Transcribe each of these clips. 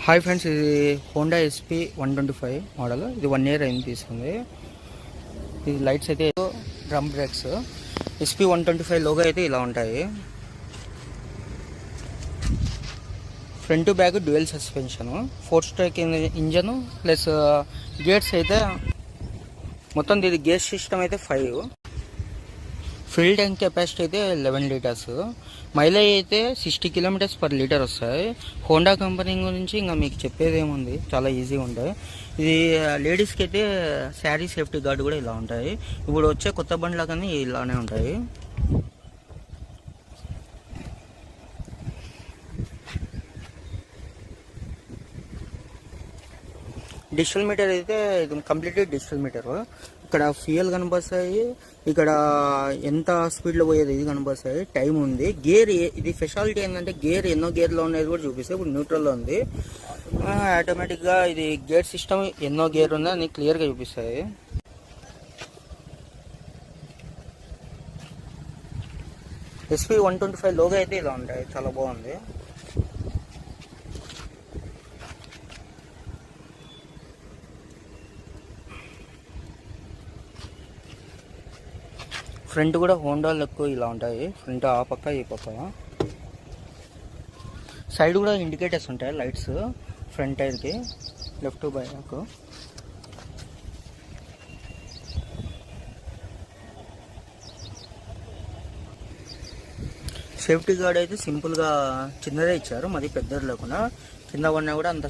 Hi friends, ఇది Honda SP 125 model. ఇది 1 year అయింది తీసుకుంది. ఇది లైట్స్ అయితే డ్రమ్ బ్రేక్స్. ఎస్పీ 125 లోగో అయితే ఇలా ఉంటాయి. Front back dual suspension, 4 stroke engine plus gates అయితే మొత్తం. ఇది గేర్ సిస్టమ్ అయితే 5. ఫిల్ ట్యాంక్ కెపాసిటీ అయితే 11 లీటర్స్. మైలేజ్ అయితే 60 కిలోమీటర్స్ పర్ లీటర్ వస్తాయి. హోండా కంపెనీ గురించి ఇంకా మీకు చెప్పేది ఏముంది, చాలా ఈజీగా ఉంటాయి. ఇది లేడీస్కి అయితే శారీ సేఫ్టీ గార్డు కూడా ఇలా ఉంటాయి. ఇప్పుడు వచ్చే కొత్త బండ్ల కానీ ఇలానే ఉంటాయి. డిజిటల్ మీటర్ అయితే ఇది కంప్లీట్లీ డిజిటల్ మీటర్. ఇక్కడ ఫ్యూయల్ కనిపిస్తాయి, ఇక్కడ ఎంత స్పీడ్లో పోయేది ఇది కనిపిస్తాయి, టైం ఉంది. గేర్ ఇది స్పెషాలిటీ ఏంటంటే గేర్ ఎన్నో గేర్లో ఉండేది కూడా చూపిస్తాయి. ఇప్పుడు న్యూట్రల్లో ఉంది. ఆటోమేటిక్గా ఇది గేర్ సిస్టమ్ ఎన్నో గేర్ ఉందో అని క్లియర్గా చూపిస్తాయి. ఎస్పీ 125 లోగో అయితే ఇలా ఉంటాయి, చాలా బాగుంది. ఫ్రంట్ కూడా హోండాలు ఎక్కువ ఇలా ఉంటాయి. ఫ్రంట్ ఆ పక్క ఈ పక్క. సైడ్ కూడా ఇండికేటర్స్ ఉంటాయి, లైట్స్ ఫ్రంట్ టైర్కి లెఫ్ట్ బ్యాక్. సేఫ్టీ గార్డ్ అయితే సింపుల్గా చిన్నదే ఇచ్చారు, మరి పెద్దది లేకుండా. కింద పడినా కూడా అంత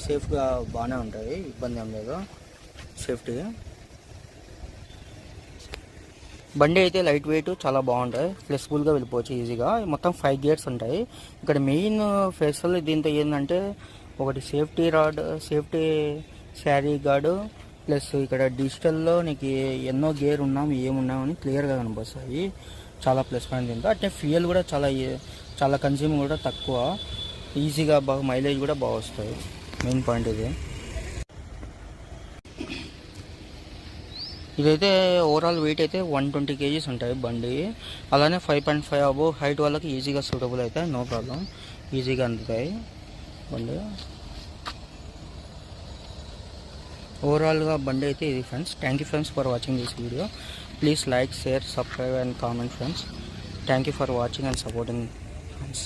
సేఫ్గా బాగానే ఉంటుంది, ఇబ్బంది ఏం లేదు. సేఫ్టీ బండి అయితే లైట్ వెయిట్, చాలా బాగుంటాయి. ఫ్లెక్సిబుల్గా వెళ్ళిపోవచ్చు ఈజీగా. మొత్తం 5 గేర్స్ ఉంటాయి. ఇక్కడ మెయిన్ ఫెసిల్ దీంతో ఏంటంటే ఒకటి safety rod, safety sari guard, plus ఇక్కడ డిజిటల్లో నీకు ఎన్నో గేర్ ఉన్నాం ఏమున్నామని క్లియర్గా కనిపిస్తాయి. చాలా ప్లస్ పాయింట్ దీంతో. అంటే ఫ్యూయల్ కూడా చాలా కన్జ్యూమ్ కూడా తక్కువ, ఈజీగా బాగా మైలేజ్ కూడా బాగా వస్తాయి. మెయిన్ పాయింట్ ఇది. ఇదైతే ఓవరాల్ వెయిట్ అయితే 120 kgs ఉంటాయి బండి. అలానే 5.5 అబోవ్ హైట్ వాళ్ళకి ఈజీగా సూటబుల్ అవుతాయి, నో ప్రాబ్లం, ఈజీగా అందుతాయి బండి. ఓవరాల్గా బండి అయితే ఇది friends. Thank you friends for watching this video. Please like, share, subscribe and comment friends. Thank you for watching and supporting friends.